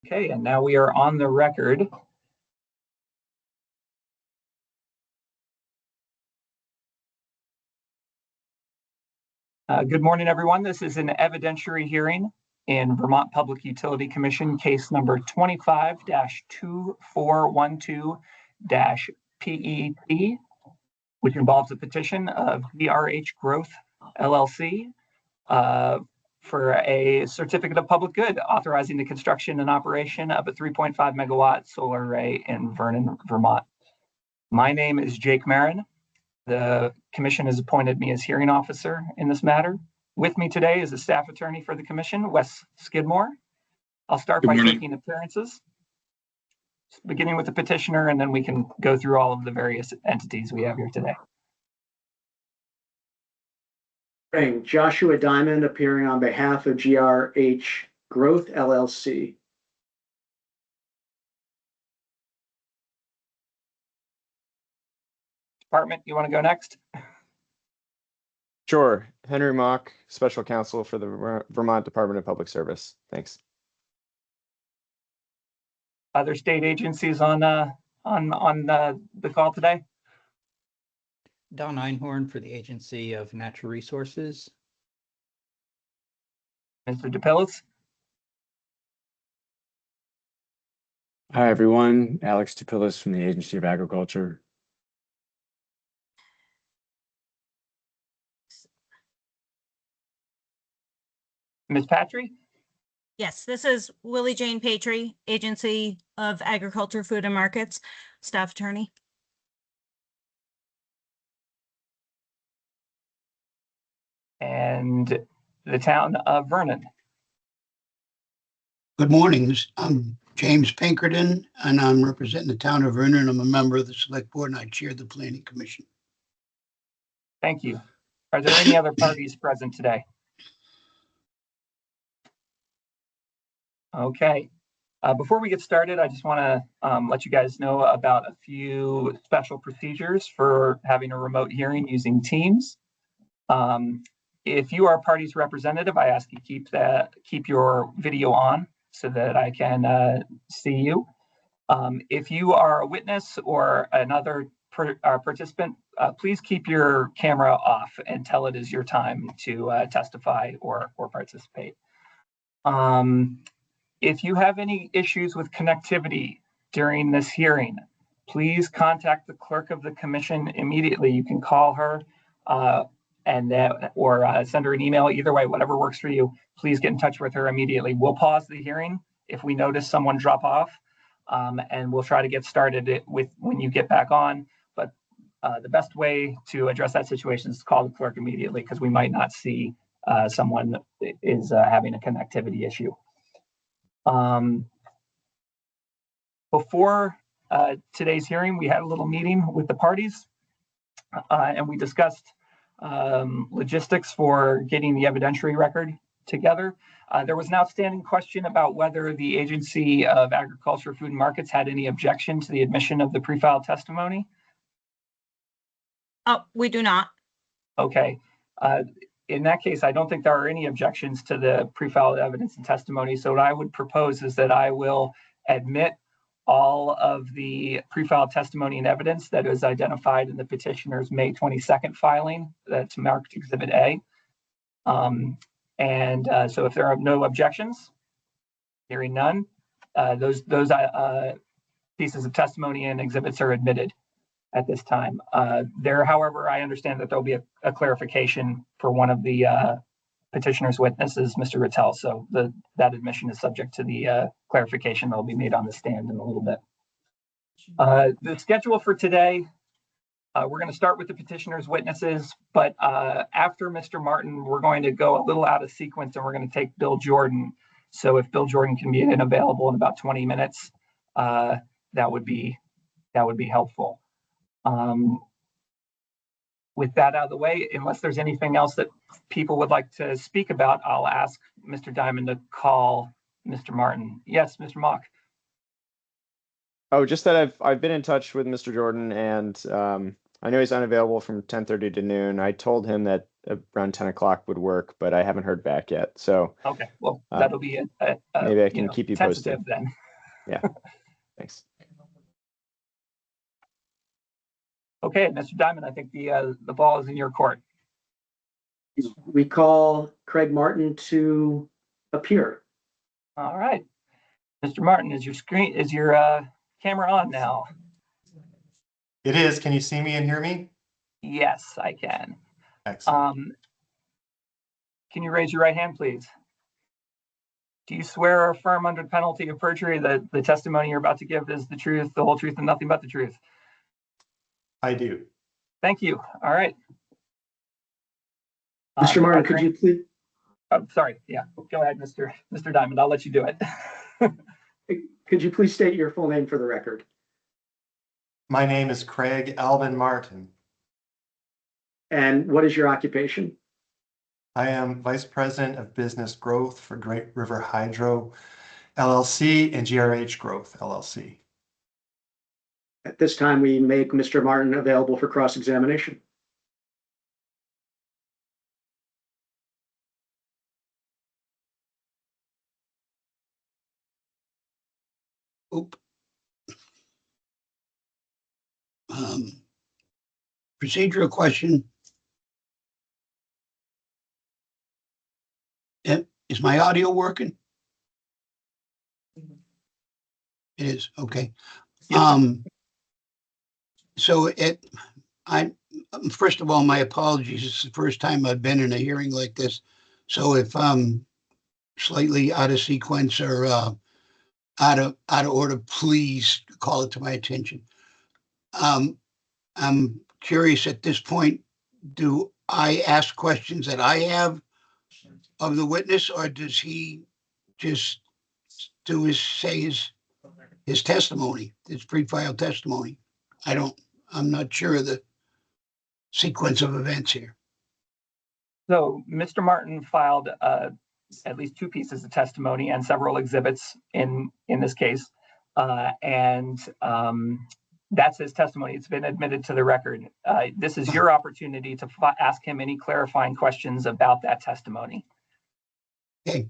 Okay, and now we are on the record. Good morning, everyone. This is an evidentiary hearing in Vermont Public Utility Commission case number 25-2412-PET, which involves a petition of GRH Growth LLC for a certificate of public good authorizing the construction and operation of a 3.5 megawatt solar array in Vernon, Vermont. My name is Jake Marin. The commission has appointed me as hearing officer in this matter. With me today is a staff attorney for the commission, Wes Skidmore. I'll start by taking appearances, beginning with the petitioner, and then we can go through all of the various entities we have here today. Joshua Diamond appearing on behalf of GRH Growth LLC. Department, you want to go next? Sure. Henry Mock, Special Counsel for the Vermont Department of Public Service. Thanks. Other state agencies on the call today? Don Einhorn for the Agency of Natural Resources. Mr. DePillis? Hi, everyone. Alex DePillis from the Agency of Agriculture. Ms. Patry? Yes, this is Willie Jane Patry, Agency of Agriculture, Food and Markets, staff attorney. And the town of Vernon. Good morning. I'm James Pinkerton, and I'm representing the town of Vernon. I'm a member of the select board, and I chair the planning commission. Thank you. Are there any other parties present today? Okay. Before we get started, I just want to let you guys know about a few special procedures for having a remote hearing using Teams. If you are a party's representative, I ask you keep your video on so that I can see you. If you are a witness or another participant, please keep your camera off until it is your time to testify or participate. If you have any issues with connectivity during this hearing, please contact the clerk of the commission immediately. You can call her or send her an email. Either way, whatever works for you, please get in touch with her immediately. We'll pause the hearing if we notice someone drop off, and we'll try to get started when you get back on. But the best way to address that situation is to call the clerk immediately, because we might not see someone is having a connectivity issue. Before today's hearing, we had a little meeting with the parties, and we discussed logistics for getting the evidentiary record together. There was an outstanding question about whether the Agency of Agriculture, Food and Markets had any objection to the admission of the pre-filed testimony. Oh, we do not. Okay. In that case, I don't think there are any objections to the pre-filed evidence and testimony. So what I would propose is that I will admit all of the pre-filed testimony and evidence that is identified in the petitioner's May 22nd filing that's marked Exhibit A. So if there are no objections, hearing none, those pieces of testimony and exhibits are admitted at this time. However, I understand that there'll be a clarification for one of the petitioner's witnesses, Mr. Rattel. So that admission is subject to the clarification that will be made on the stand in a little bit. The schedule for today, we're going to start with the petitioner's witnesses, but after Mr. Martin, we're going to go a little out of sequence and we're going to take Bill Jordan. So if Bill Jordan can be available in about 20 minutes, that would be helpful. With that out of the way, unless there's anything else that people would like to speak about, I'll ask Mr. Diamond to call Mr. Martin. Yes, Mr. Mock. Oh, just that I've been in touch with Mr. Jordan, and I know he's unavailable from 10:30 to noon. I told him that around 10 o'clock would work, but I haven't heard back yet. So Okay, well, that'll be maybe I can keep you tentative posted. then. Yeah, thanks. Okay, Mr. Diamond, I think the ball is in your court. We call Craig Martin to appear. All right. Mr. Martin, is your camera on now? It is. Can you see me and hear me? Yes, I can. Excellent. Can you raise your right hand, please? Do you swear or affirm under penalty of perjury that the testimony you're about to give is the truth, the whole truth, and nothing but the truth? I do. Thank you. All right. Mr. Martin, could you please, Sorry. Yeah, go ahead, Mr. Diamond. I'll let you do it. could you please state your full name for the record? My name is Craig Alvin Martin. And what is your occupation? I am Vice President of Business Growth for Great River Hydro LLC and GRH Growth LLC. At this time, we make Mr. Martin available for cross-examination. Oop. Procedural question. Is my audio working? It is, okay. So first of all, my apologies. It's the first time I've been in a hearing like this. So if I'm slightly out of sequence or out of order, please call it to my attention. I'm curious at this point, do I ask questions that I have of the witness, or does he just say his testimony, his pre-filed testimony? I'm not sure of the sequence of events here. So Mr. Martin filed at least 2 pieces of testimony and several exhibits in this case. That's his testimony. It's been admitted to the record. This is your opportunity to ask him any clarifying questions about that testimony. Okay.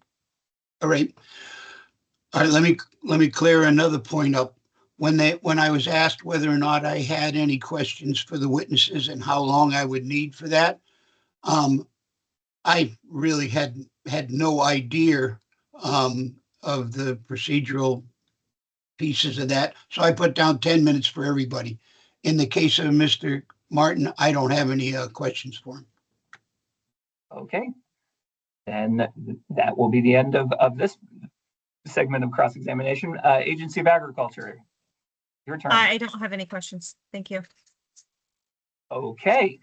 All right. All right. Let me clear another point up. When I was asked whether or not I had any questions for the witnesses and how long I would need for that, I really had no idea of the procedural pieces of that. So I put down 10 minutes for everybody. In the case of Mr. Martin, I don't have any questions for him. Okay. And that will be the end of this segment of cross-examination. Agency of Agriculture, your turn. I don't have any questions. Thank you. Okay.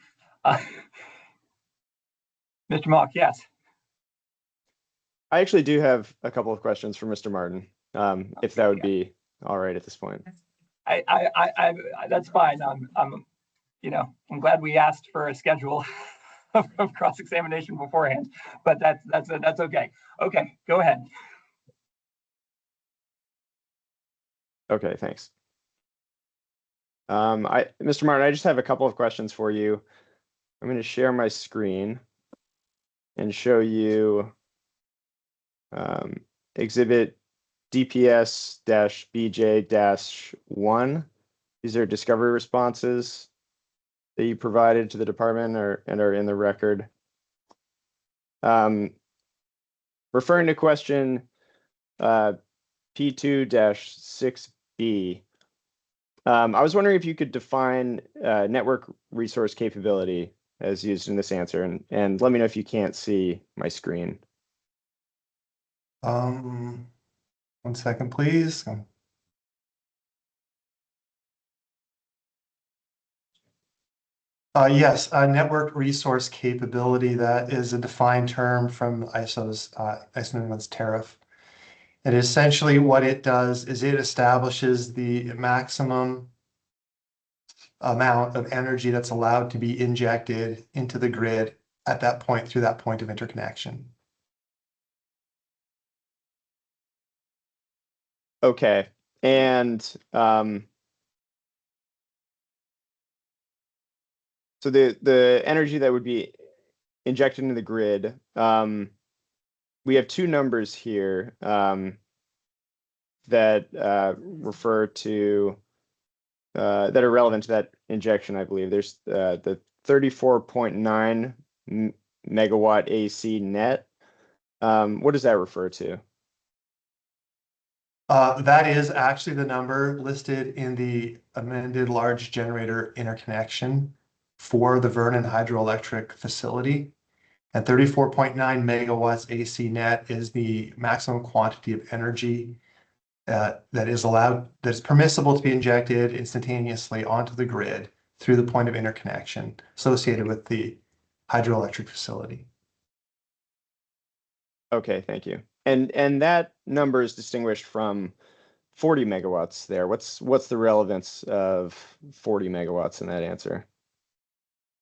Mr. Mock, yes. I actually do have a couple of questions for Mr. Martin, if that would be all right at this point. I that's fine. I'm glad we asked for a schedule of cross-examination beforehand, but that's okay. Okay, go ahead. Okay, thanks. Mr. Martin, I just have a couple of questions for you. I'm going to share my screen and show you exhibit DPS-BJ-1. These are discovery responses that you provided to the department and are in the record. Referring to question P2-6B, I was wondering if you could define network resource capability as used in this answer, and let me know if you can't see my screen. 1 second, please. Yes, network resource capability, that is a defined term from ISO's ISO New tariff. And essentially what it does is it establishes the maximum amount of energy that's allowed to be injected into the grid at that point through that point of interconnection. Okay, and so the energy that would be injected into the grid. We have two numbers here that refer to that are relevant to that injection, I believe. There's the 34.9 megawatt AC net. What does that refer to? That is actually the number listed in the amended large generator interconnection for the Vernon hydroelectric facility. And 34.9 megawatts AC net is the maximum quantity of energy that is permissible to be injected instantaneously onto the grid through the point of interconnection associated with the hydroelectric facility. Okay, thank you. And that number is distinguished from 40 megawatts there. What's the relevance of 40 megawatts in that answer?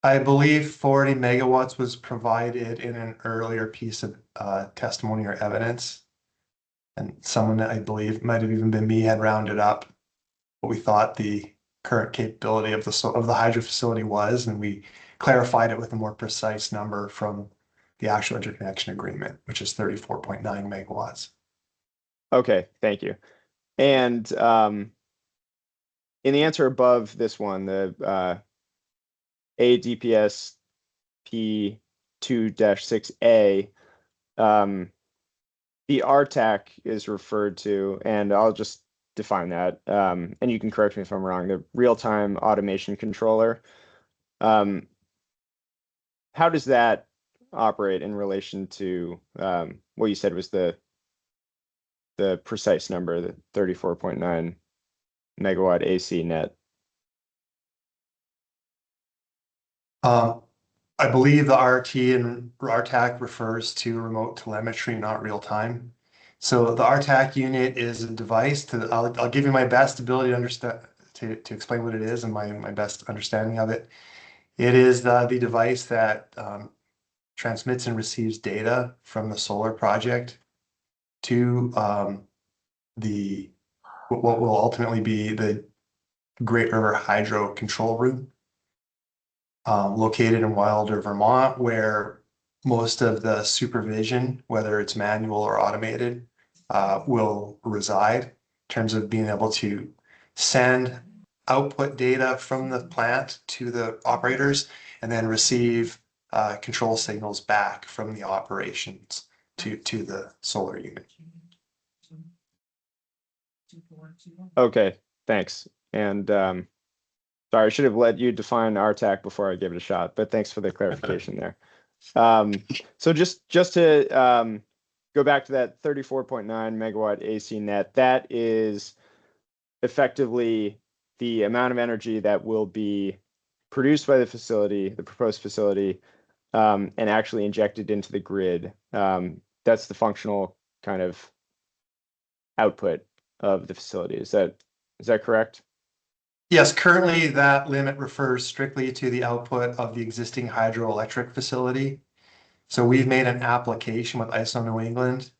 I believe 40 megawatts was provided in an earlier piece of testimony or evidence. And someone that I believe might have even been me had rounded up what we thought the current capability of the hydro facility was, and we clarified it with a more precise number from the actual interconnection agreement, which is 34.9 megawatts. Okay, thank you. And in the answer above this one, the ADPS P2-6A, the RTAC is referred to, and I'll just define that, and you can correct me if I'm wrong, the real-time automation controller. How does that operate in relation to what you said was the precise number, the 34.9 megawatt AC net? I believe the RT and RTAC refers to remote telemetry, not real time. So the RTAC unit is a device I'll give you my best ability to understand, to explain what it is and my best understanding of it. It is the device that transmits and receives data from the solar project to what will ultimately be the Great River Hydro Control Room, located in Wilder, Vermont, where most of the supervision, whether it's manual or automated, will reside in terms of being able to send output data from the plant to the operators and then receive control signals back from the operations to the solar unit. Okay, thanks. And sorry, I should have let you define RTAC before I gave it a shot, but thanks for the clarification there. So just to go back to that 34.9 megawatt AC net, that is effectively the amount of energy that will be produced by the facility, the proposed facility, and actually injected into the grid. That's the functional kind of output of the facility. Is that correct? Yes, currently that limit refers strictly to the output of the existing hydroelectric facility. So we've made an application with ISO New England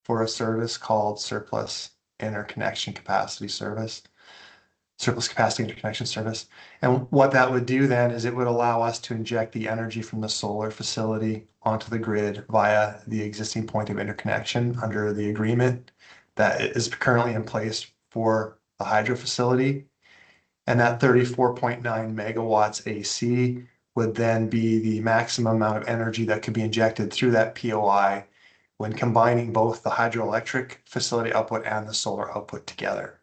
for a service called surplus capacity interconnection service. And what that would do then is it would allow us to inject the energy from the solar facility onto the grid via the existing point of interconnection under the agreement that is currently in place for the hydro facility. And that 34.9 megawatts AC would then be the maximum amount of energy that could be injected through that POI when combining both the hydroelectric facility output and the solar output together.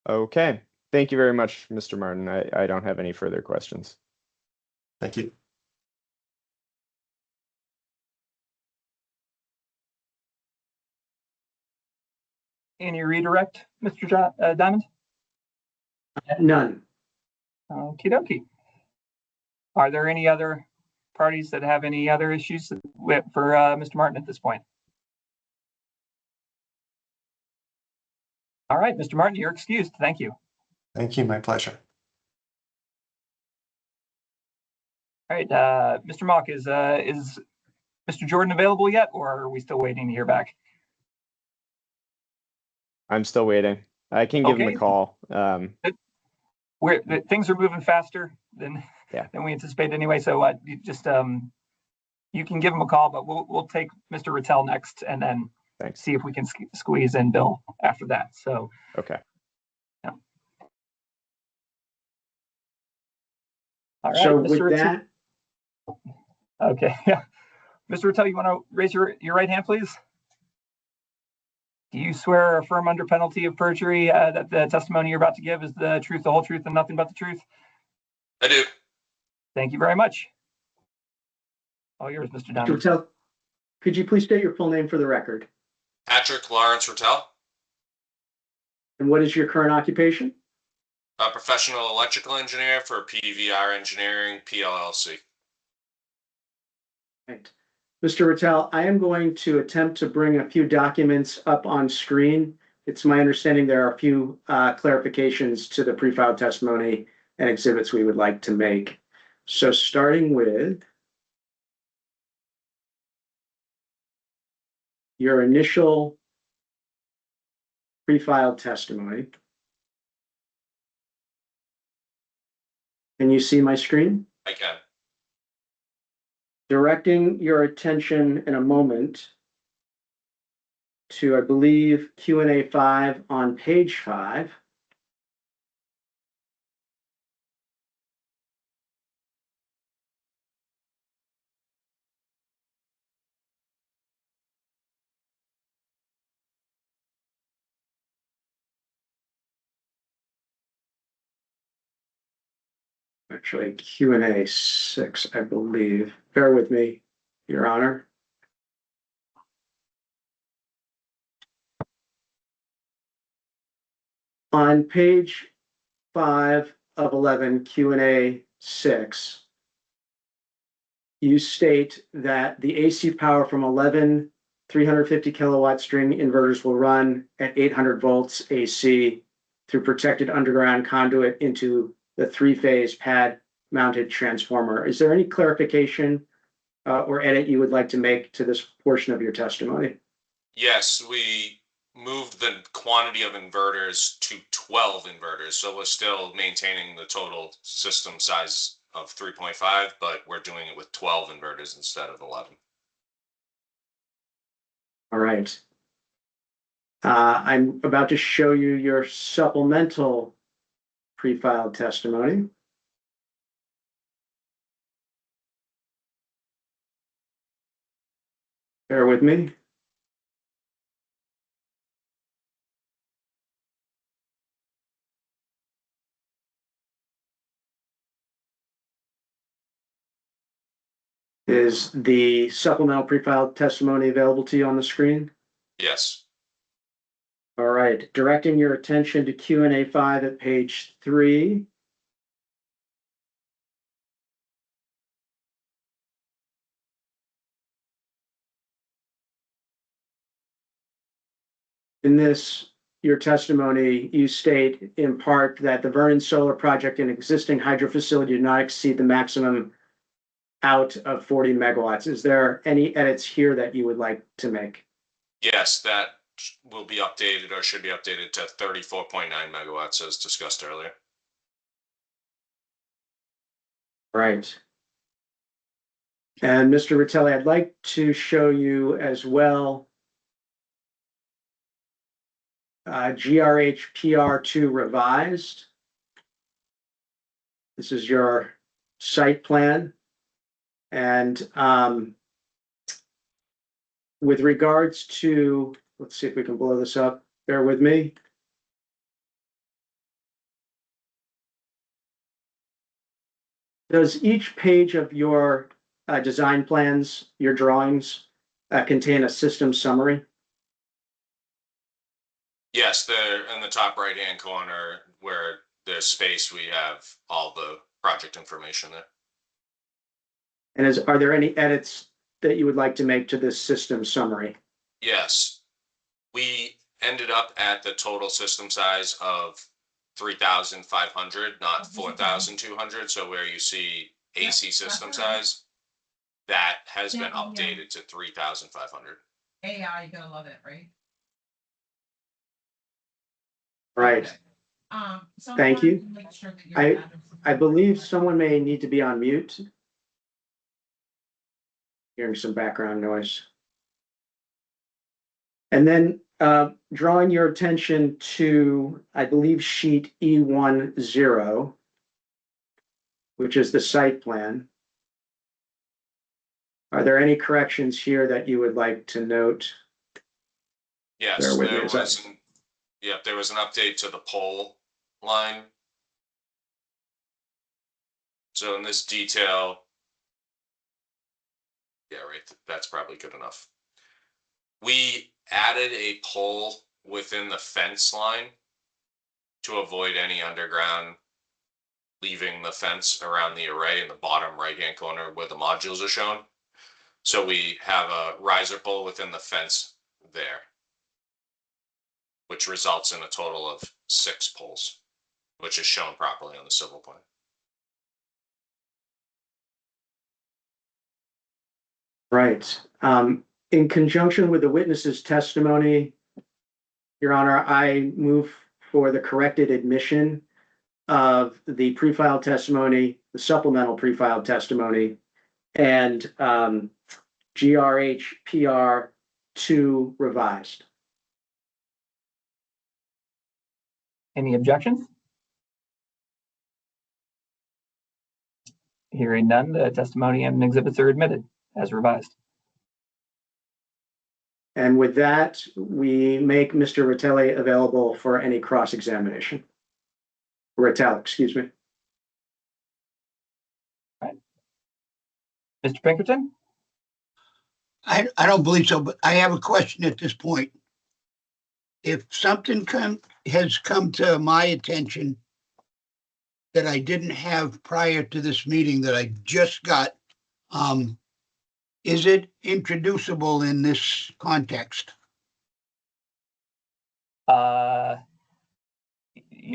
Okay. Thank you very much, Mr. Martin. I don't have any further questions. Thank you. Any redirect, Mr. Diamond? None. Okie dokie. Are there any other parties that have any other issues for Mr. Martin at this point? All right, Mr. Martin, you're excused. Thank you. Thank you. My pleasure. All right, Mr. Mock, is Mr. Jordan available yet, or are we still waiting to hear back? I'm still waiting. I can give him a call. things are moving faster than Yeah. than we anticipated anyway. So you just you can give him a call, but we'll take Mr. Rattel next, and then Thanks. see if we can squeeze in Bill after that. So Okay. yeah. All right, So Mr. with Rattel. that, Okay, yeah. Mr. Rattel, you want to raise your right hand, please? Do you swear or affirm under penalty of perjury that the testimony you're about to give is the truth, the whole truth, and nothing but the truth? I do. Thank you very much. All yours, Mr. Mr. Downey. Rattel, could you please state your full name for the record? Patrick Lawrence Rattel, And what is your current occupation? a professional electrical engineer for PVR Engineering, PLLC. Right. Mr. Rattel, I am going to attempt to bring a few documents up on screen. It's my understanding there are a few clarifications to the pre-filed testimony and exhibits we would like to make. So starting with your initial pre-filed testimony. Can you see my screen? I can. Directing your attention in a moment to, I believe, Q&A 5 on page 5. Actually, Q&A 6, I believe. Bear with me, Your Honor. On page 5 of 11, Q&A 6, you state that the AC power from 11 350 kilowatt string inverters will run at 800 volts AC through protected underground conduit into the three-phase pad mounted transformer. Is there any clarification or edit you would like to make to this portion of your testimony? Yes, we moved the quantity of inverters to 12 inverters, so we're still maintaining the total system size of 3.5, but we're doing it with 12 inverters instead of 11. All right. I'm about to show you your supplemental pre-filed testimony. Bear with me. Is the supplemental pre-filed testimony available to you on the screen? Yes. All right, directing your attention to Q&A 5 at page 3. In this, your testimony, you state in part that the Vernon solar project and existing hydro facility do not exceed the maximum out of 40 megawatts. Is there any edits here that you would like to make? Yes, that will be updated or should be updated to 34.9 megawatts as discussed earlier. Right. And Mr. Rattel, I'd like to show you as well GRH PR2 revised. This is your site plan. And with regards to, let's see if we can blow this up. Bear with me. Does each page of your design plans, your drawings, contain a system summary? Yes, they're in the top right-hand corner where there's space. We have all the project information there. And are there any edits that you would like to make to this system summary? Yes, we ended up at the total system size of 3,500, not 4,200. So where you see AC system size, that has been updated to 3,500. AI, you're gonna love it, right? Right. Thank you. I believe someone may need to be on mute. Hearing some background noise. And then drawing your attention to, I believe, sheet E10, which is the site plan. Are there any corrections here that you would like to note? Yes, Bear with me there a was, second. there was an update to the pole line. So in this detail, yeah, right, that's probably good enough. We added a pole within the fence line to avoid any underground leaving the fence around the array in the bottom right-hand corner where the modules are shown. So we have a riser pole within the fence there, which results in a total of 6 poles, which is shown properly on the civil plan. Right. In conjunction with the witness's testimony, Your Honor, I move for the corrected admission of the pre-filed testimony, the supplemental pre-filed testimony, and GRH PR 2 revised. Any objections? Hearing none, the testimony and exhibits are admitted as revised. And with that, we make Mr. Ratelli available for any cross-examination. Rattel, excuse me. Right. Mr. Pinkerton? I don't believe so, but I have a question at this point. If something has come to my attention that I didn't have prior to this meeting that I just got, is it introducible in this context? You're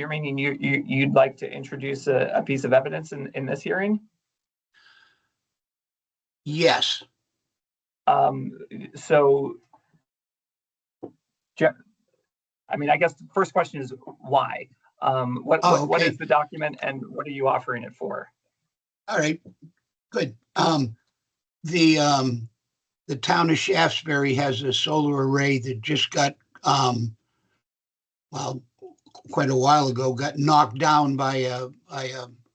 meaning you'd like to introduce a piece of evidence in this hearing? Yes. So, I mean, I guess the first question is why? What is the document and what are you offering it for? All right, good. The town of Shaftesbury has a solar array that just got, well, quite a while ago, got knocked down by a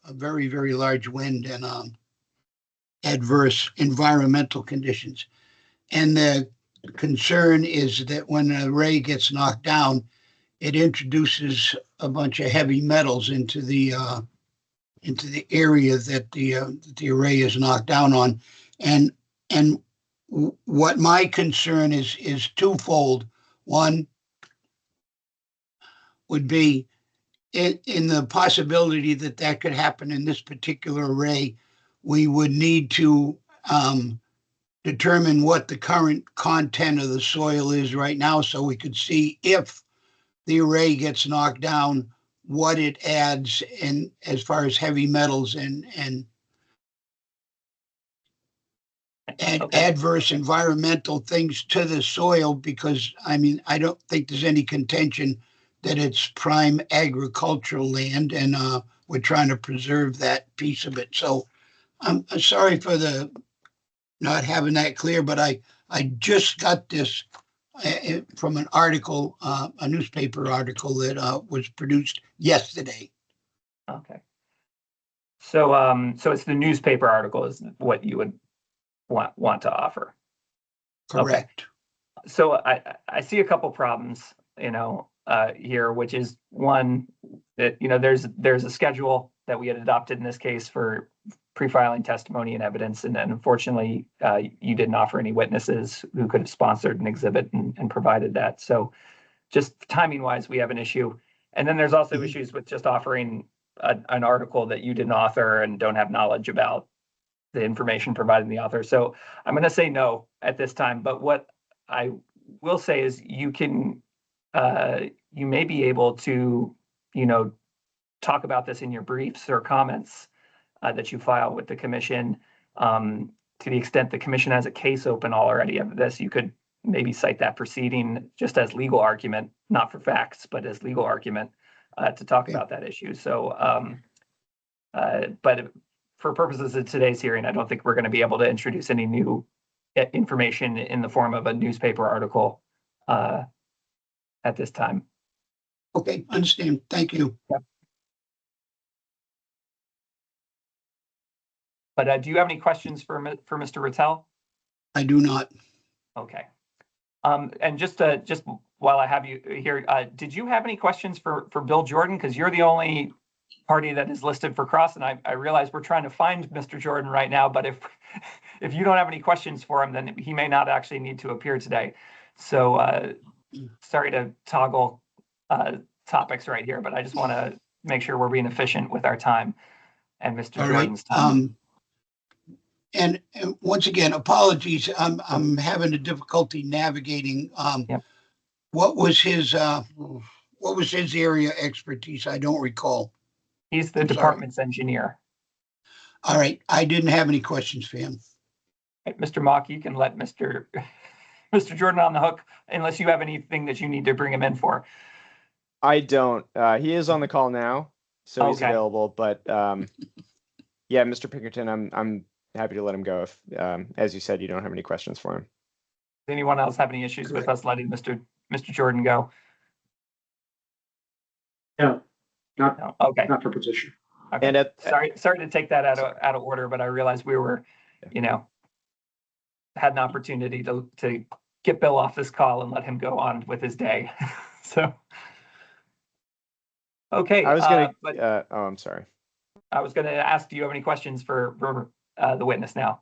very, very large wind and adverse environmental conditions. And the concern is that when an array gets knocked down, it introduces a bunch of heavy metals into the area that the array is knocked down on. And what my concern is twofold. One would be in the possibility that could happen in this particular array, we would need to determine what the current content of the soil is right now so we could see if the array gets knocked down, what it adds in as far as heavy metals and adverse environmental things to the soil, because I mean, I don't think there's any contention that it's prime agricultural land, and we're trying to preserve that piece of it. So I'm sorry for the not having that clear, but I just got this from an article, a newspaper article that was produced yesterday. Okay. So so it's the newspaper article is what you would want to offer. Correct. Okay. So I see a couple problems, here, which is one that, there's a schedule that we had adopted in this case for pre-filing testimony and evidence. And unfortunately, you didn't offer any witnesses who could have sponsored an exhibit and provided that. So just timing wise, we have an issue. And then there's also issues with just offering an article that you didn't author and don't have knowledge about the information provided in the author. So I'm going to say no at this time. But what I will say is you may be able to, talk about this in your briefs or comments that you file with the commission. To the extent the commission has a case open already of this, you could maybe cite that proceeding just as legal argument, not for facts, but as legal argument to talk Okay. about that issue. So, but for purposes of today's hearing, I don't think we're going to be able to introduce any new information in the form of a newspaper article at this time. Okay, understand. Thank you. But do you have any questions for Mr. Rattel? I do not. Okay. And just while I have you here, did you have any questions for Bill Jordan? Because you're the only party that is listed for cross, and I realize we're trying to find Mr. Jordan right now, but if you don't have any questions for him, then he may not actually need to appear today. So sorry to toggle topics right here, but I just want to make sure we're being efficient with our time and Mr. All Jordan's right. time. And once again, apologies. I'm having a difficulty navigating. Yep. What was his area expertise? I don't recall. He's the I'm sorry. department's engineer. All right. I didn't have any questions for him. Right, Mr. Mock, you can let Mr. Jordan on the hook unless you have anything that you need to bring him in for. I don't. He is on the call now, so he's Okay. available. But yeah, Mr. Pinkerton, I'm happy to let him go if, as you said, you don't have any questions for him. Does anyone else have any issues with us letting Mr. Jordan go? No, not, No. Okay. not for position. Okay. And Sorry to take that out of order, but I realized we were, had an opportunity to get Bill off this call and let him go on with his day. So, okay. I was gonna. but Oh, I'm sorry. I was going to ask, do you have any questions for the witness now?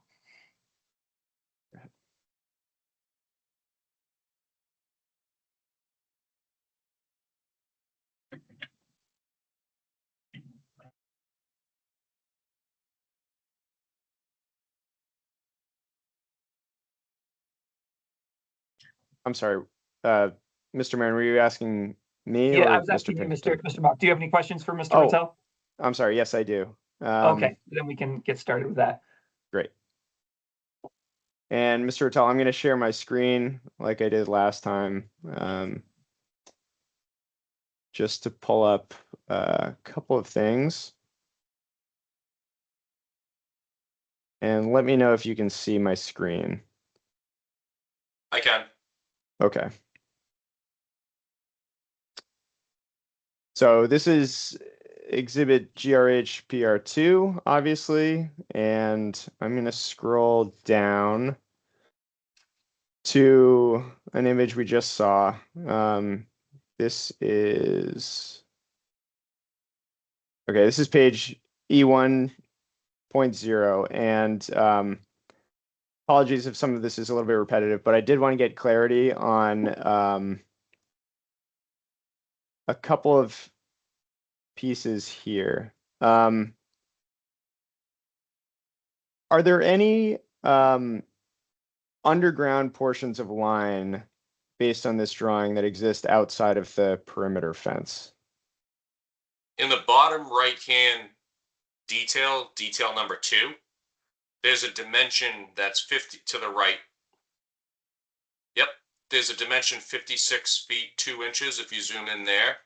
I'm sorry. Mr. Marin, were you asking me Yeah, or I was Mr. asking you, Pinkerton? Mr. Mock. Do you have any questions for Mr. Oh, Rattel? I'm sorry. Yes, I do. Okay, then we can get started with that. Great. And Mr. Rattel, I'm going to share my screen like I did last time, just to pull up a couple of things. And let me know if you can see my screen. I can. Okay. So this is exhibit GRH PR2, obviously, and I'm going to scroll down to an image we just saw. This is page E1.0, and apologies if some of this is a little bit repetitive, but I did want to get clarity on a couple of pieces here. Are there any underground portions of line based on this drawing that exist outside of the perimeter fence? In the bottom right-hand detail number 2, there's a dimension that's 50 to the right. Yep, there's a dimension 56 feet 2 inches if you zoom in there.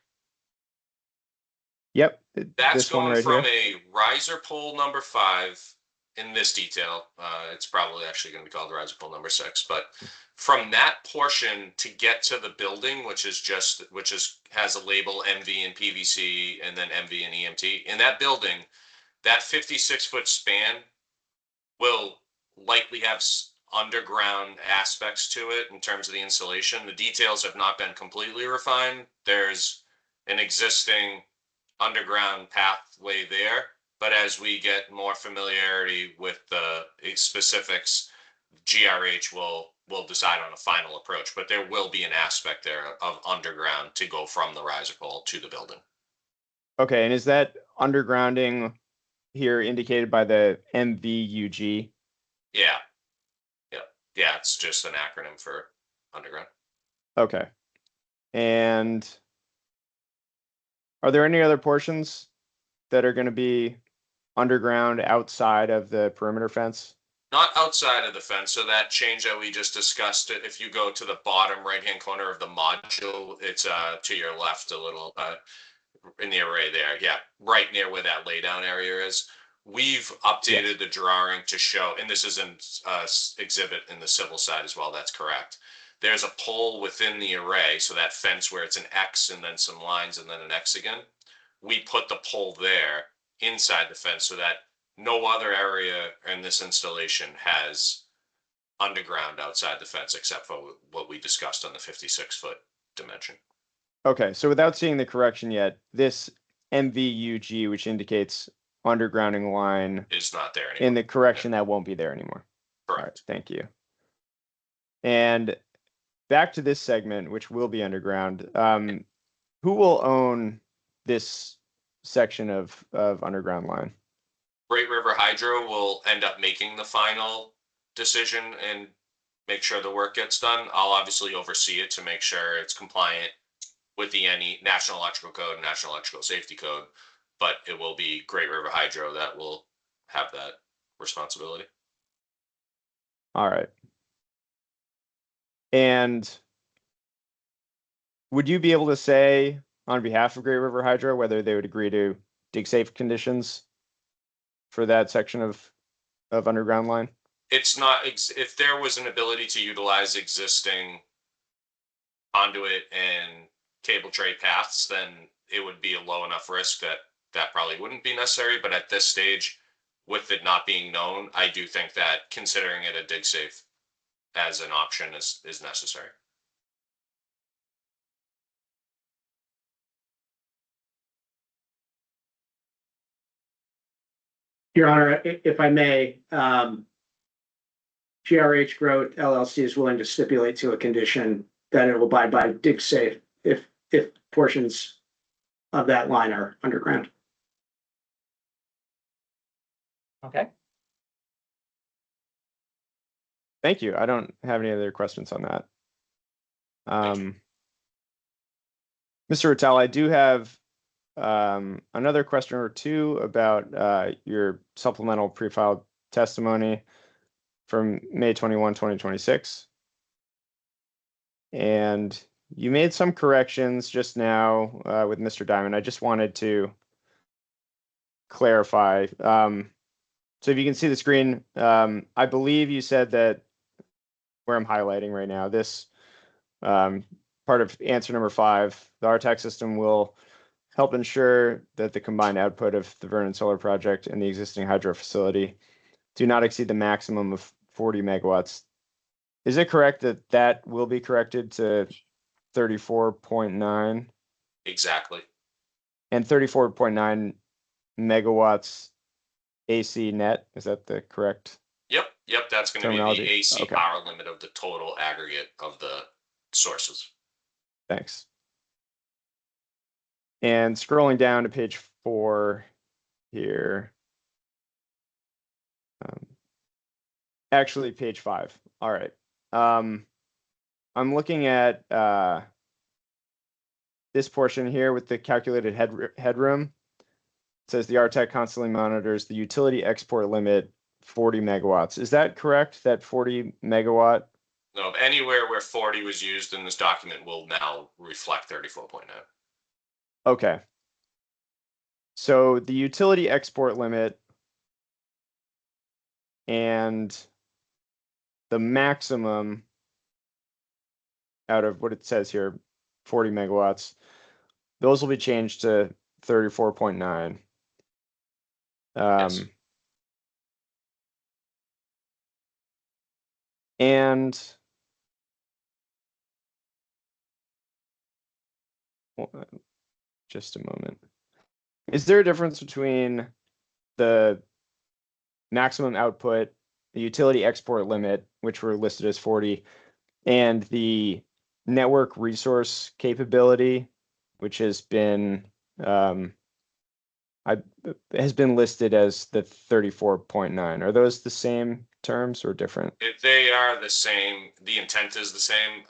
Yep, That's this one going right from here. a riser pole number 5 in this detail. It's probably actually going to be called riser pole number 6, but from that portion to get to the building, which has a label MV and PVC and then MV and EMT, in that building, that 56-foot span will likely have underground aspects to it in terms of the insulation. The details have not been completely refined. There's an existing underground pathway there, but as we get more familiarity with the specifics, GRH will decide on a final approach, but there will be an aspect there of underground to go from the riser pole to the building. Okay, and is that undergrounding here indicated by the MVUG? Yeah. Yeah, it's just an acronym for underground. Okay. And are there any other portions that are going to be underground outside of the perimeter fence? Not outside of the fence. So that change that we just discussed, if you go to the bottom right-hand corner of the module, it's to your left a little. in the array there, yeah, right near where that laydown area is. We've updated the drawing to show, and this is an exhibit in the civil side as well, that's correct. There's a pole within the array, so that fence where it's an X and then some lines and then an X again. We put the pole there inside the fence so that no other area in this installation has underground outside the fence except for what we discussed on the 56-foot dimension. Okay, so without seeing the correction yet, this MVUG, which indicates undergrounding line, Is not there anymore. in the correction, that won't be there anymore. All right, Correct. thank you. And back to this segment, which will be underground. Who will own this section of underground line? Great River Hydro will end up making the final decision and make sure the work gets done. I'll obviously oversee it to make sure it's compliant with the National Electrical Code and National Electrical Safety Code, but it will be Great River Hydro that will have that responsibility. All right. And would you be able to say on behalf of Great River Hydro whether they would agree to dig safe conditions for that section of underground line? It's not, if there was an ability to utilize existing conduit and cable tray paths, then it would be a low enough risk that probably wouldn't be necessary. But at this stage, with it not being known, I do think that considering it a dig safe as an option is necessary. Your Honor, if I may, GRH Growth LLC is willing to stipulate to a condition that it will abide by dig safe if portions of that line are underground. Okay. Thank you. I don't have any other questions on that. Mr. Rattel, I do have another question or two about your supplemental pre-filed testimony from May 21, 2026. And you made some corrections just now with Mr. Diamond. I just wanted to clarify. So if you can see the screen, I believe you said that where I'm highlighting right now, this part of answer number 5, the RTAC system will help ensure that the combined output of the Vernon Solar Project and the existing hydro facility do not exceed the maximum of 40 megawatts. Is it correct that that will be corrected to 34.9? Exactly. And 34.9 megawatts AC net? Is that the correct? Yep, that's going to be terminology? the AC Okay. power limit of the total aggregate of the sources. Thanks. And scrolling down to page 4 here. Actually, page 5. All right. I'm looking at this portion here with the calculated headroom. It says the RTAC constantly monitors the utility export limit 40 megawatts. Is that correct? That 40 megawatt? No, anywhere where 40 was used in this document will now reflect 34.9. Okay. So the utility export limit and the maximum out of what it says here, 40 megawatts, those will be changed to 34.9. Yes. And just a moment. Is there a difference between the maximum output, the utility export limit, which were listed as 40, and the network resource capability, which has been listed as the 34.9? Are those the same terms or different? They are the same. The intent is the same.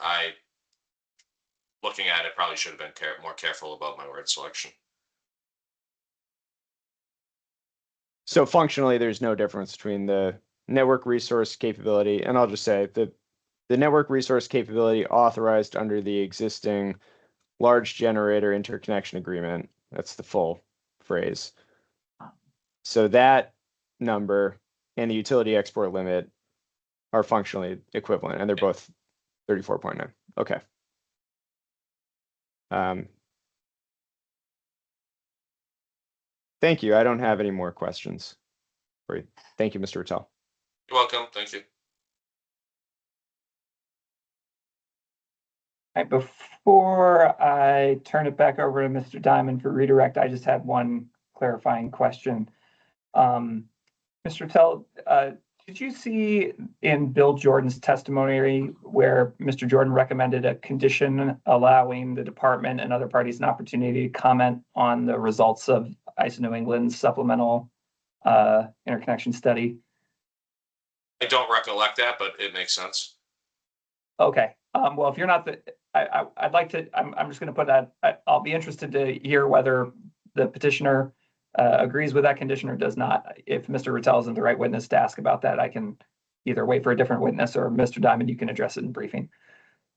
Looking at it, probably should have been more careful about my word selection. So functionally, there's no difference between the network resource capability, and I'll just say the network resource capability authorized under the existing large generator interconnection agreement That's the full phrase. So that number and the utility export limit are functionally equivalent, and they're both 34.9. Okay. Thank you. I don't have any more questions for you. Thank you, Mr. Rattel. You're welcome. Thank you. All right, before I turn it back over to Mr. Diamond for redirect, I just had one clarifying question. Mr. Rattel, did you see in Bill Jordan's testimony where Mr. Jordan recommended a condition allowing the department and other parties an opportunity to comment on the results of ISO New England's supplemental interconnection study? I don't recollect that, but it makes sense. Okay. Well, if you're not I'd like to, I'm just going to put that, I'll be interested to hear whether the petitioner agrees with that condition or does not. If Mr. Rattel isn't the right witness to ask about that, I can either wait for a different witness, or Mr. Diamond, you can address it in briefing.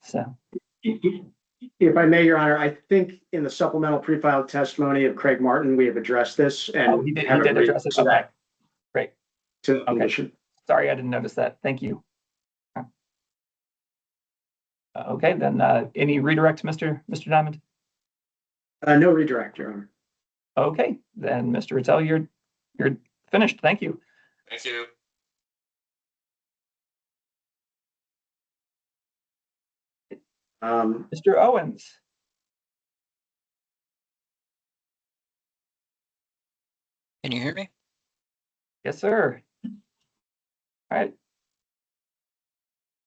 So, if I may, Your Honor, I think in the supplemental pre-filed testimony of Craig Martin, we have addressed this and he did have agreed address it. to Okay, that, great. to the condition. Sorry, I didn't notice that. Thank you. Okay, then any redirect to Mr. Diamond? No redirect, Your Honor. Okay, then Mr. Rattel, you're finished. Thank you. Thank you. Mr. Owens. Can you hear me? Yes, sir. All right.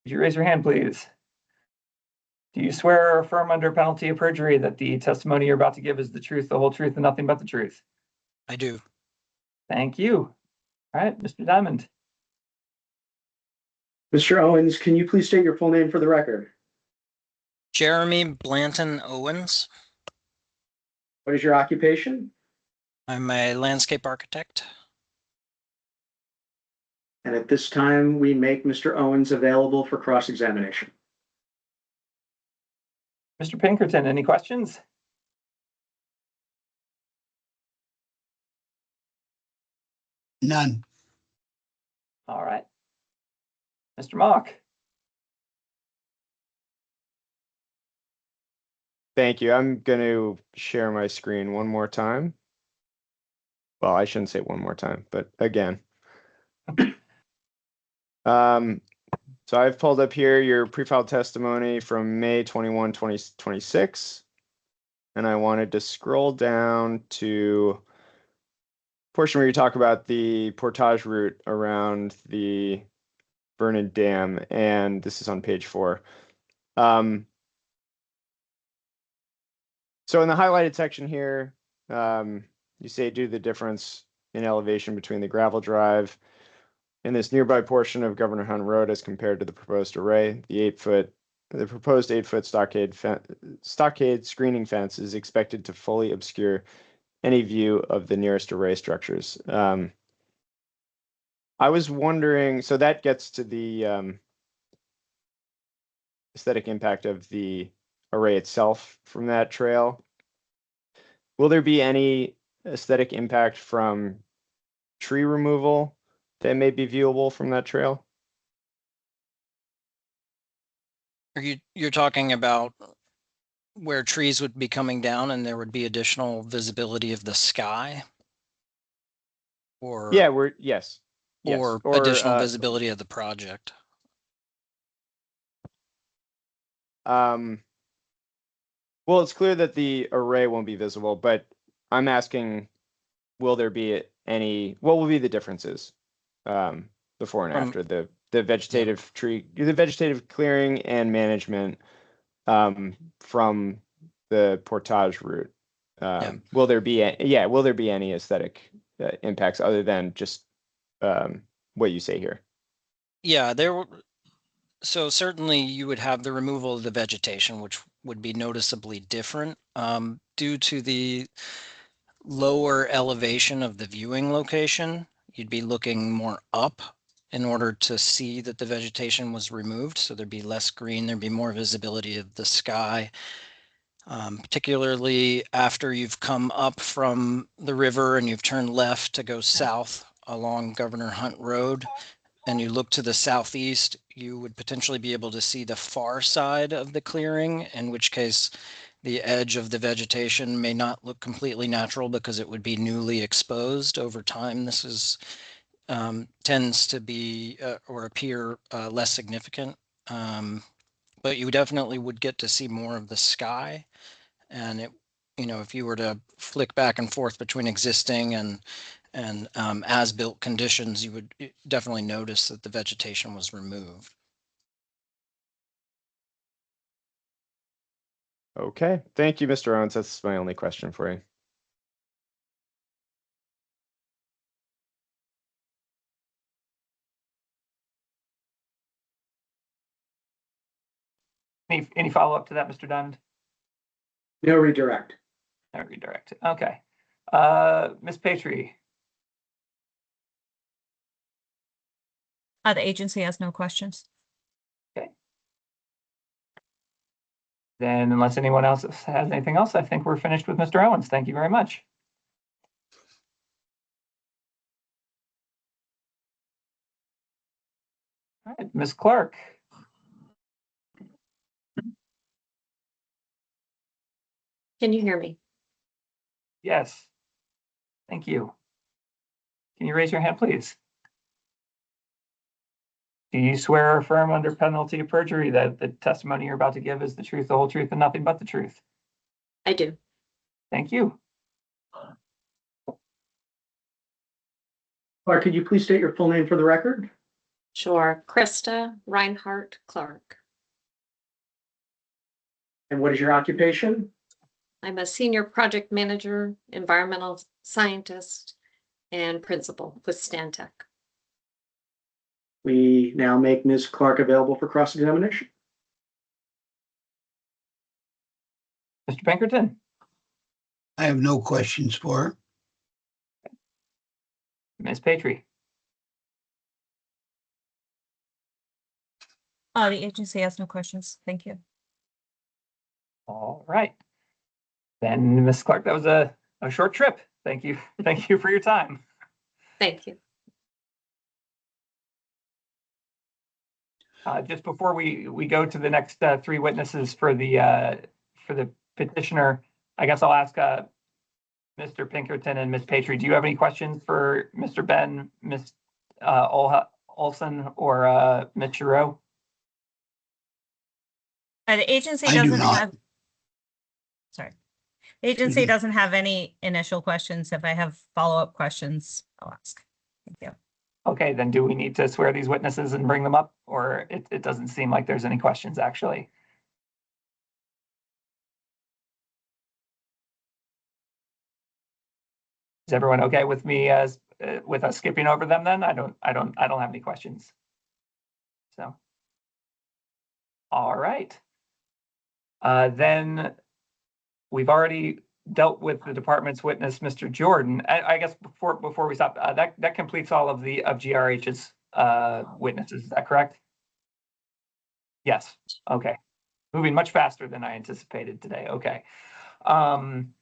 Would you raise your hand, please? Do you swear or affirm under penalty of perjury that the testimony you're about to give is the truth, the whole truth, and nothing but the truth? I do. Thank you. All right, Mr. Diamond. Mr. Owens, can you please state your full name for the record? Jeremy Blanton Owens. What is your occupation? I'm a landscape architect. And at this time, we make Mr. Owens available for cross-examination. Mr. Pinkerton, any questions? None. All right. Mr. Mock. Thank you. I'm going to share my screen one more time. Well, I shouldn't say one more time, but again. So I've pulled up here your pre-filed testimony from May 21, 2026. And I wanted to scroll down to portion where you talk about the portage route around the Vernon Dam, and this is on page 4. So in the highlighted section here, you say due to the difference in elevation between the gravel drive and this nearby portion of Governor Hunt Road as compared to the proposed array, the proposed 8-foot stockade screening fence is expected to fully obscure any view of the nearest array structures. I was wondering, so that gets to the aesthetic impact of the array itself from that trail. Will there be any aesthetic impact from tree removal that may be viewable from that trail? You're talking about where trees would be coming down and there would be additional visibility of the sky? Or Yeah, yes. Or additional visibility of the project? Well, it's clear that the array won't be visible, but I'm asking, will there be what will be the differences before and after the vegetative the vegetative clearing and management from the portage route? Will there be any aesthetic impacts other than just what you say here? Yeah, so certainly you would have the removal of the vegetation, which would be noticeably different due to the lower elevation of the viewing location. You'd be looking more up in order to see that the vegetation was removed. So there'd be less green, there'd be more visibility of the sky. particularly after you've come up from the river and you've turned left to go south along Governor Hunt Road, and you look to the southeast, you would potentially be able to see the far side of the clearing, in which case the edge of the vegetation may not look completely natural because it would be newly exposed over time. This is tends to be or appear less significant, but you definitely would get to see more of the sky. And it, if you were to flick back and forth between existing and as-built conditions, you would definitely notice that the vegetation was removed. Okay, thank you, Mr. Owens. That's my only question for you. Any follow-up to that, Mr. Diamond? No redirect. No redirect. Okay. Ms. Patry. The agency has no questions. Okay. Then unless anyone else has anything else, I think we're finished with Mr. Owens. Thank you very much. All right, Ms. Clark. Can you hear me? Yes. Thank you. Can you raise your hand, please? Do you swear or affirm under penalty of perjury that the testimony you're about to give is the truth, the whole truth, and nothing but the truth? I do. Thank you. Clark, could you please state your full name for the record? Sure. Krista Reinhardt Clark. And what is your occupation? I'm a senior project manager, environmental scientist, and principal with Stantec. We now make Ms. Clark available for cross-examination. Mr. Pinkerton. I have no questions for her. Ms. Patry. The agency has no questions. Thank you. All right. Then, Ms. Clark, that was a short trip. Thank you. Thank you for your time. Thank you. Just before we go to the next three witnesses for the petitioner, I guess I'll ask Mr. Pinkerton and Ms. Patry. Do you have any questions for Mr. Ben, Ms. Olson, or Ms. Giroux? The agency I do doesn't not. have. Sorry. The agency doesn't have any initial questions. If I have follow-up questions, I'll ask. Thank you. Okay, then do we need to swear these witnesses and bring them up, or it doesn't seem like there's any questions actually? Is everyone okay with me with us skipping over them then? I don't have any questions. So, all right. Then we've already dealt with the department's witness, Mr. Jordan. I guess before we stop, that completes all of GRH's witnesses. Is that correct? Yes. Okay. Moving much faster than I anticipated today. Okay. And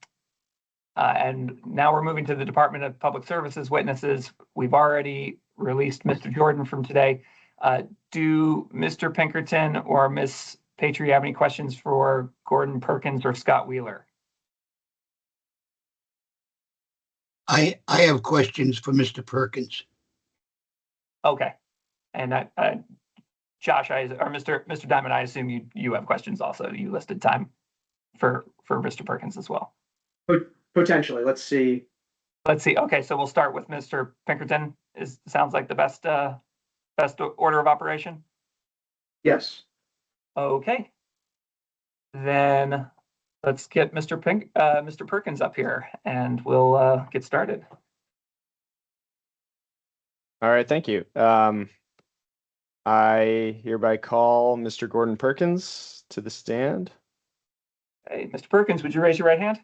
now we're moving to the Department of Public Services witnesses. We've already released Mr. Jordan from today. Do Mr. Pinkerton or Ms. Patry have any questions for Gordon Perkins or Scott Wheeler? I have questions for Mr. Perkins. Okay. And Josh, or Mr. Diamond, I assume you have questions also. You listed time for Mr. Perkins as well. Potentially. Let's see. Okay, so we'll start with Mr. Pinkerton. Sounds like the best order of operation? Yes. Okay. Then let's get Mr. Perkins up here and we'll get started. All right, thank you. I hereby call Mr. Gordon Perkins to the stand. Hey, Mr. Perkins, would you raise your right hand?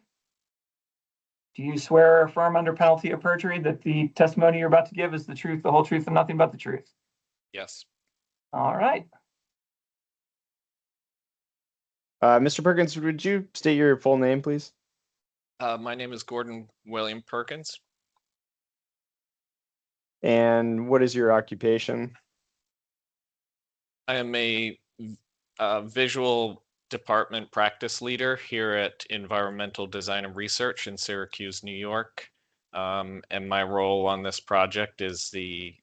Do you swear or affirm under penalty of perjury that the testimony you're about to give is the truth, the whole truth, and nothing but the truth? Yes. All right. Mr. Perkins, would you state your full name, please? My name is Gordon William Perkins. And what is your occupation? I am a visual department practice leader here at Environmental Design and Research in Syracuse, New York. And my role on this project is the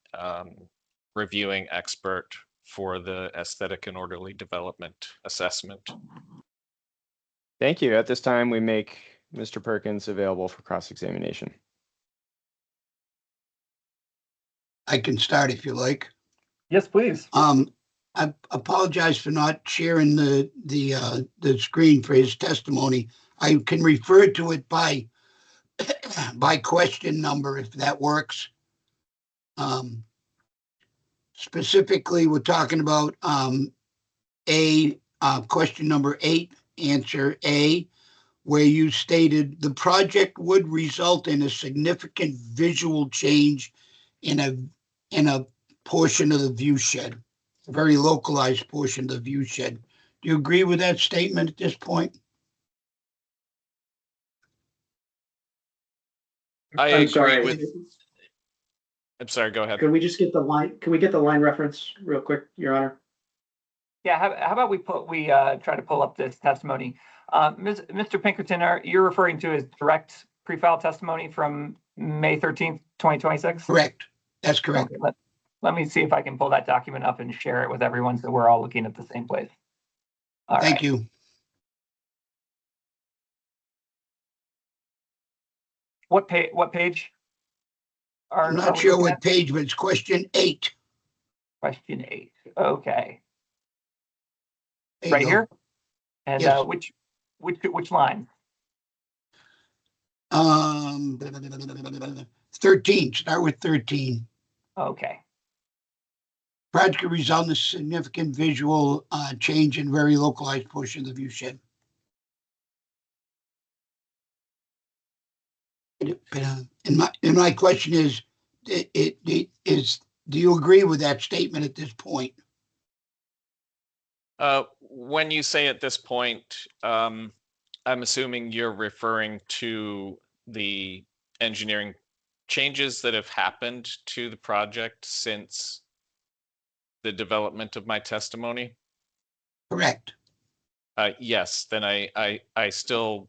reviewing expert for the aesthetic and orderly development assessment. Thank you. At this time, we make Mr. Perkins available for cross-examination. I can start if you like. Yes, please. I apologize for not sharing the screen for his testimony. I can refer to it by question number if that works. Specifically, we're talking about question number 8, answer A, where you stated the project would result in a significant visual change in a portion of the view shed, a very localized portion of the view shed. Do you agree with that statement at this point? I'm sorry. I'm sorry, go ahead. Can we just get the line? Can we get the line reference real quick, Your Honor? Yeah, how about we try to pull up this testimony. Mr. Pinkerton, you're referring to his direct pre-file testimony from May 13th, 2026? Correct. That's correct. Okay, let me see if I can pull that document up and share it with everyone so we're all looking at the same place. Thank you. What page? I'm not sure what page, but it's question 8. Question 8. Okay. There Right you go. here? And Yes. which line? 13. Start with 13. Okay. Project could result in a significant visual change in very localized portion of the view shed. And my question is, do you agree with that statement at this point? When you say at this point, I'm assuming you're referring to the engineering changes that have happened to the project since the development of my testimony? Correct. Yes, then I still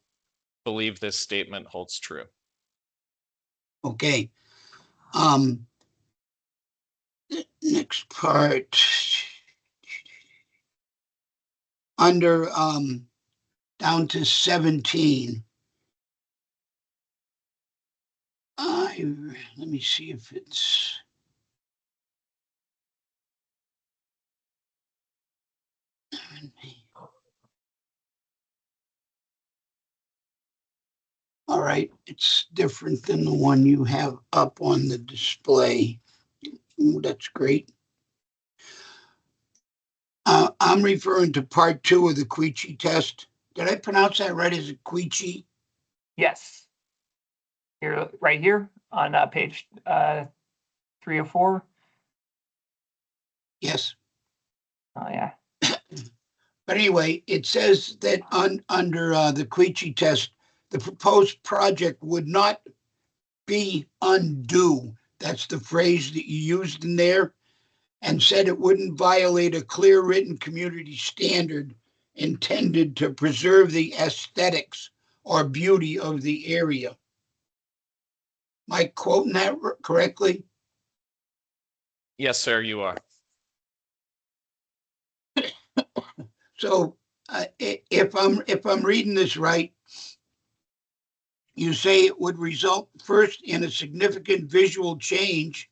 believe this statement holds true. Okay. Next part. Under down to 17. Let me see if it's. All right, it's different than the one you have up on the display. Ooh, that's great. I'm referring to part 2 of the Queechy test. Did I pronounce that right? Is it Queechy? Yes. Here, right here on page 304. Yes. Oh yeah. But anyway, it says that under the Queechy test, the proposed project would not be undue. That's the phrase that you used in there, and said it wouldn't violate a clear written community standard intended to preserve the aesthetics or beauty of the area. Am I quoting that correctly? Yes, sir, you are. So if I'm reading this right, you say it would result first in a significant visual change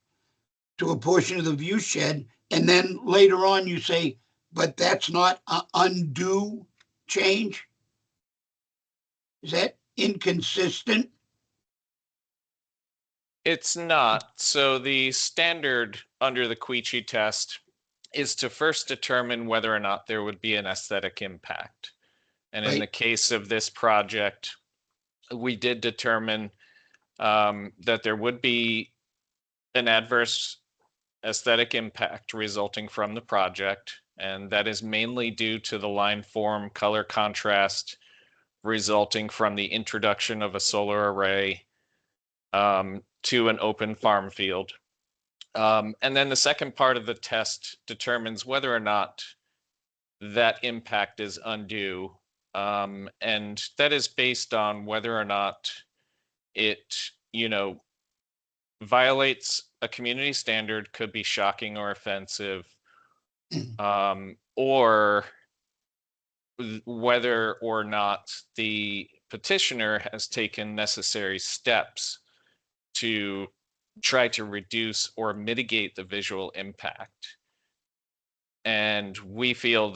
to a portion of the view shed, and then later on you say, but that's not an undue change? Is that inconsistent? It's not. So the standard under the Queechy test is to first determine whether or not there would be an aesthetic impact. And in the case of this project, we did determine that there would be an adverse aesthetic impact resulting from the project. And that is mainly due to the line form color contrast resulting from the introduction of a solar array to an open farm field. And then the second part of the test determines whether or not that impact is undue. And that is based on whether or not it, violates a community standard, could be shocking or offensive, or whether or not the petitioner has taken necessary steps to try to reduce or mitigate the visual impact. And I feel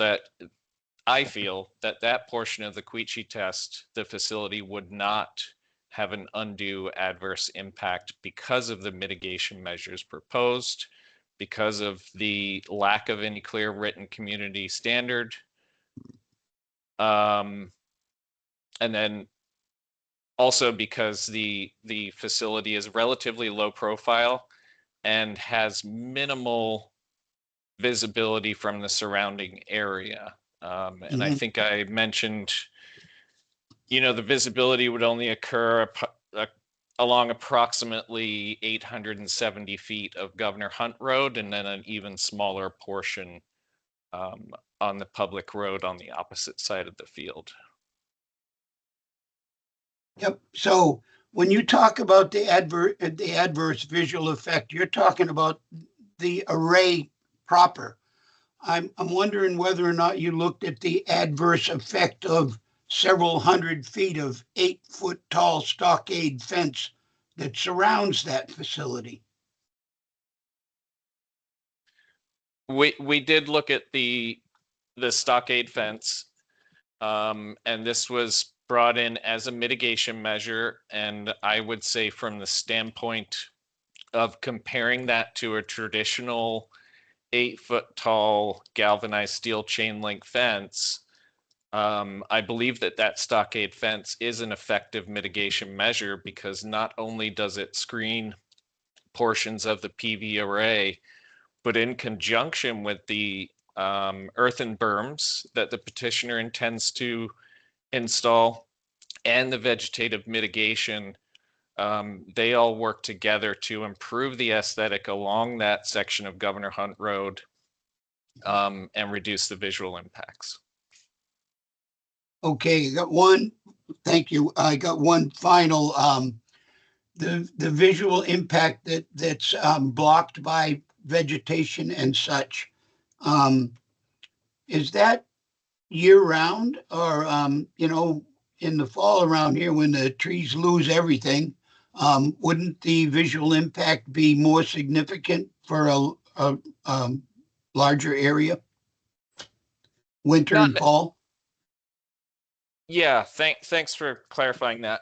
that that portion of the Queechy test, the facility would not have an undue adverse impact because of the mitigation measures proposed, because of the lack of any clear written community standard. And then also because the facility is relatively low profile and has minimal visibility from the surrounding area. And I think I mentioned, the visibility would only occur along approximately 870 feet of Governor Hunt Road, and then an even smaller portion on the public road on the opposite side of the field. Yep. So when you talk about the adverse visual effect, you're talking about the array proper. I'm wondering whether or not you looked at the adverse effect of several hundred feet of 8-foot tall stockade fence that surrounds that facility. We did look at the stockade fence, and this was brought in as a mitigation measure. And I would say from the standpoint of comparing that to a traditional 8-foot tall galvanized steel chain link fence, I believe that stockade fence is an effective mitigation measure, because not only does it screen portions of the PV array, but in conjunction with the earthen berms that the petitioner intends to install and the vegetative mitigation, they all work together to improve the aesthetic along that section of Governor Hunt Road, and reduce the visual impacts. Okay, thank you. I got one final, the visual impact that's blocked by vegetation and such. Is that year round, or, in the fall around here when the trees lose everything, wouldn't the visual impact be more significant for a larger area? Winter and fall? Yeah, thanks for clarifying that.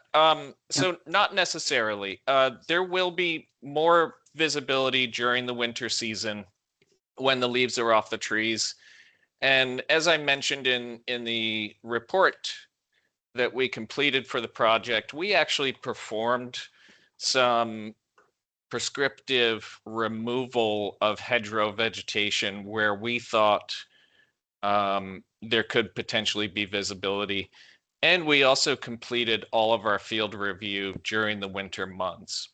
So not necessarily. There will be more visibility during the winter season when the leaves are off the trees. And as I mentioned in the report that we completed for the project, we actually performed some prescriptive removal of hedgerow vegetation where we thought there could potentially be visibility. And we also completed all of our field review during the winter months.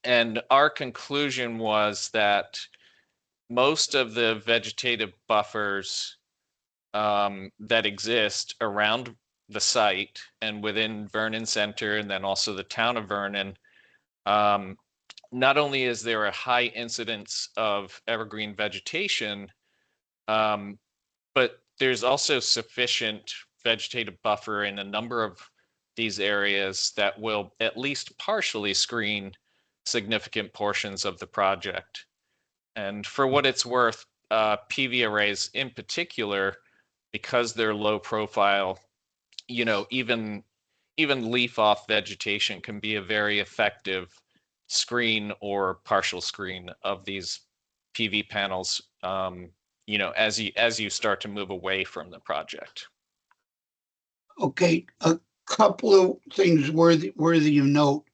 And our conclusion was that most of the vegetative buffers that exist around the site and within Vernon Center, and then also the town of Vernon, not only is there a high incidence of evergreen vegetation, but there's also sufficient vegetative buffer in a number of these areas that will at least partially screen significant portions of the project. And for what it's worth, PV arrays in particular, because they're low profile, even leaf off vegetation can be a very effective screen or partial screen of these PV panels, as you start to move away from the project. Okay, a couple of things worthy of note.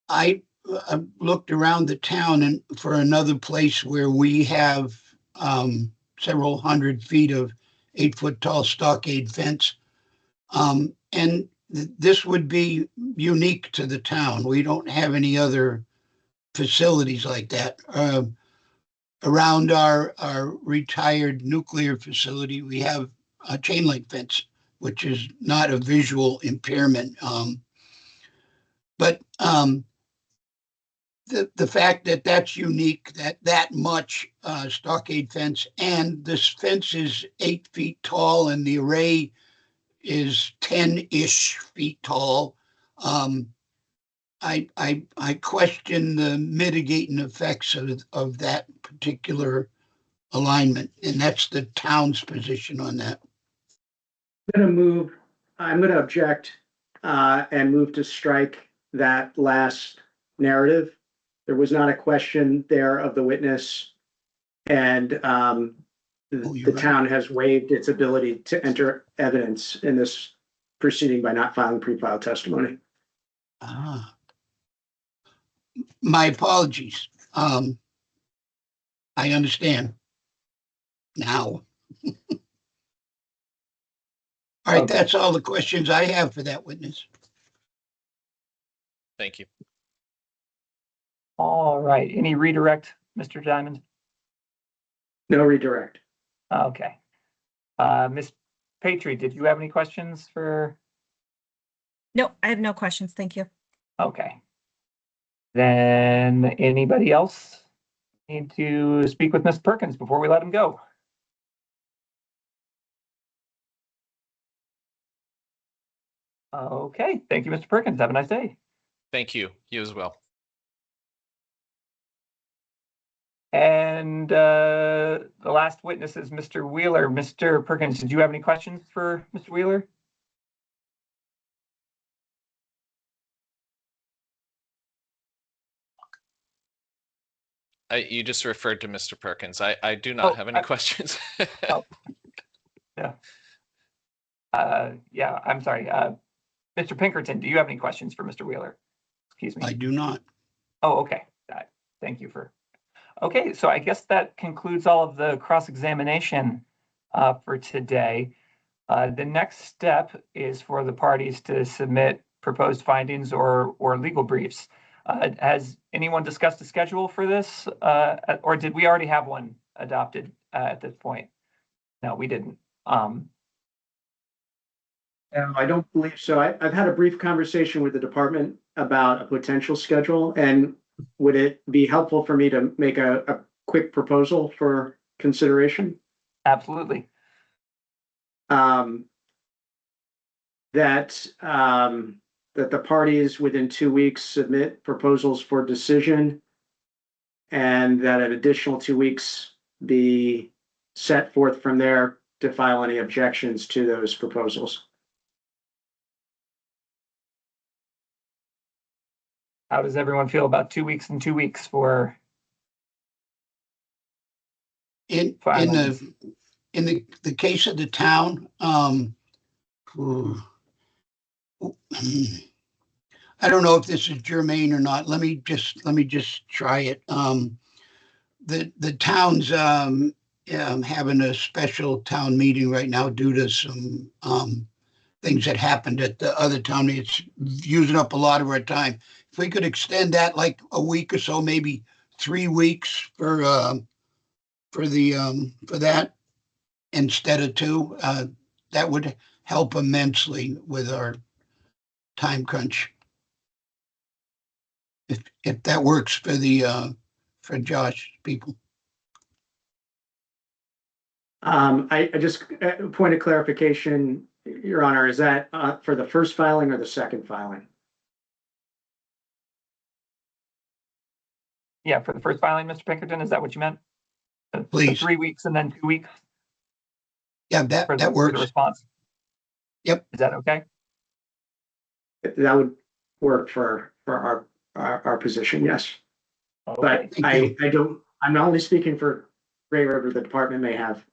I looked around the town and for another place where we have several hundred feet of 8-foot tall stockade fence. And this would be unique to the town. We don't have any other facilities like that. Around our retired nuclear facility, we have a chain link fence, which is not a visual impairment. But the fact that that's unique, that much stockade fence, and this fence is 8 feet tall and the array is 10-ish feet tall. I question the mitigating effects of that particular alignment, and that's the town's position on that. I'm gonna object and move to strike that last narrative. There was not a question there of the witness, and the right. town has waived its ability to enter evidence in this proceeding by not filing pre-filed testimony. My apologies. I understand now. All right, Okay. that's all the questions I have for that witness. Thank you. All right, any redirect, Mr. Diamond? No redirect. Okay. Ms. Patry, did you have any questions for? No, I have no questions. Thank you. Okay. Then anybody else need to speak with Ms. Perkins before we let him go? Okay, thank you, Mr. Perkins. Have a nice day. Thank you. You as well. And the last witness is Mr. Wheeler. Mr. Perkins, did you have any questions for Mr. Wheeler? You just referred to Mr. Perkins. I do not have any questions. Oh. Yeah. Yeah, I'm sorry. Mr. Pinkerton, do you have any questions for Mr. Wheeler? Excuse me. I do not. Oh, okay. Thank you for. Okay, so I guess that concludes all of the cross-examination for today. The next step is for the parties to submit proposed findings or legal briefs. Has anyone discussed a schedule for this, or did we already have one adopted at this point? No, we didn't. I don't believe so. I've had a brief conversation with the department about a potential schedule, and would it be helpful for me to make a quick proposal for consideration? Absolutely. That the parties within 2 weeks submit proposals for decision, and that an additional 2 weeks be set forth from there to file any objections to those proposals. How does everyone feel about 2 weeks and 2 weeks for? In the case of the town, I don't know if this is germane or not. Let me just try it. The town's having a special town meeting right now due to some things that happened at the other town. It's using up a lot of our time. If we could extend that like a week or so, maybe 3 weeks for that instead of 2, that would help immensely with our time crunch. If that works for Josh people. I just point of clarification, Your Honor, is that for the first filing or the second filing? Yeah, for the first filing, Mr. Pinkerton, is that what you meant? Please. 3 weeks and then 2 weeks? Yeah, that For the works. response? Yep. Is that okay? That would work for our position, yes. Okay. But I'm not only speaking for Gray River, the department may have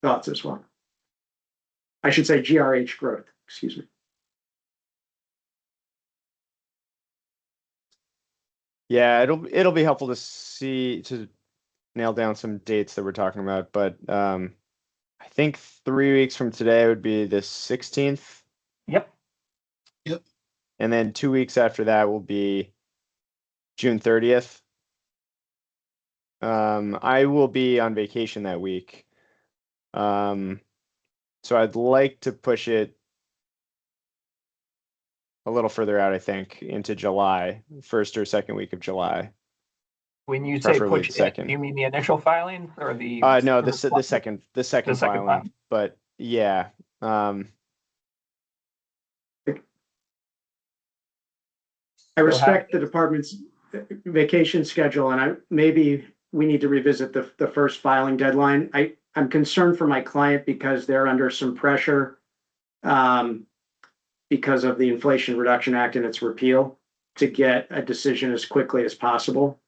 thoughts as well. I should say GRH growth, excuse me. Yeah, it'll be helpful to nail down some dates that we're talking about, but I think 3 weeks from today would be the 16th, Yep. and then 2 weeks after that will be June 30th. I will be on vacation that week. So I'd like to push it a little further out, I think, into July, first or second week of July. When you say Preferably push the it, second. you mean the initial filing or the? No, the response? second second filing, filing. but yeah. I respect the department's vacation schedule, and maybe we need to revisit the first filing deadline. I'm concerned for my client because they're under some pressure because of the Inflation Reduction Act and its repeal to get a decision as quickly as possible.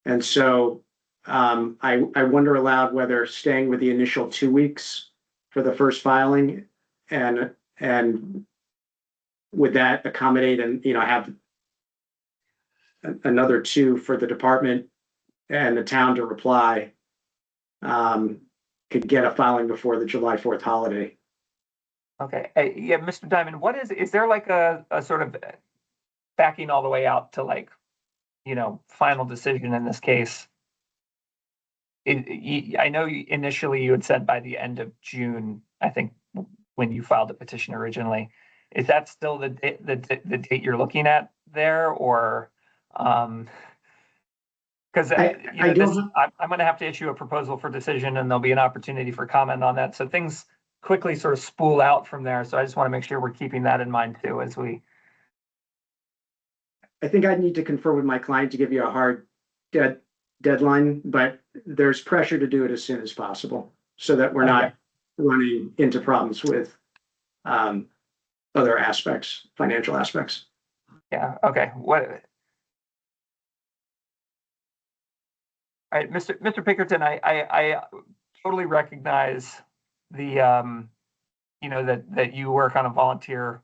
And so I wonder aloud whether staying with the initial 2 weeks for the first filing and would that accommodate and, have another 2 for the department and the town to reply, could get a filing before the July 4th holiday. Okay, yeah, Mr. Diamond, is there like a sort of backing all the way out to like, final decision in this case? I know initially you had said by the end of June, I think, when you filed the petition originally. Is that still the date you're looking at there, or? Because I'm going to have to issue a proposal for decision, and there'll be an opportunity for comment on that. So things quickly sort of spool out from there. So I just want to make sure we're keeping that in mind too as we. I think I need to confer with my client to give you a hard deadline, but there's pressure to do it as soon as possible so that we're not running into problems with other aspects, financial aspects. Yeah. Okay. All right, Mr. Pinkerton, I totally recognize the that you work on a volunteer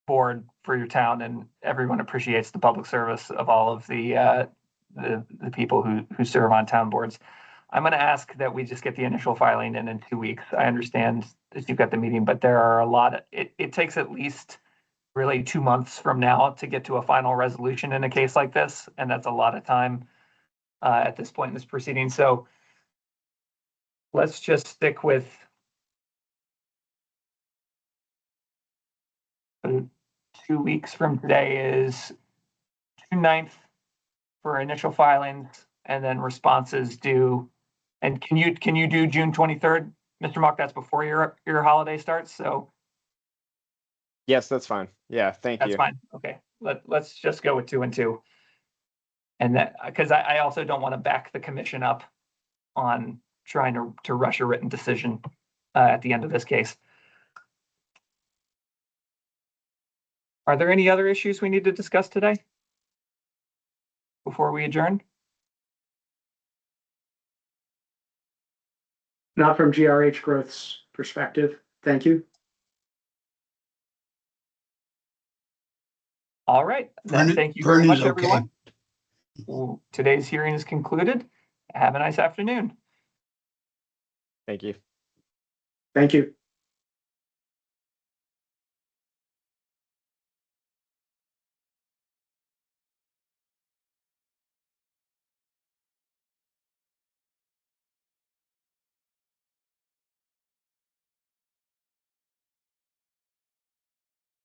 board for your town, and everyone appreciates the public service of all of the people who serve on town boards. I'm going to ask that we just get the initial filing in 2 weeks. I understand that you've got the meeting, but there are a lot of it takes at least really 2 months from now to get to a final resolution in a case like this, and that's a lot of time at this point in this proceeding. So let's just stick with 2 weeks from today is June 9th for initial filings, and then responses due. And can you do June 23rd, Mr. Mock? That's before your holiday starts. So yes, that's fine. Yeah, thank you. That's fine. Okay, let's just go with 2 and 2. And that, because I also don't want to back the commission up on trying to rush a written decision at the end of this case. Are there any other issues we need to discuss today before we adjourn? Not from GRH Growth's perspective. Thank you. All right. Then thank you very much, everyone. Well, today's hearing is concluded. Have a nice afternoon. Thank you. Thank you.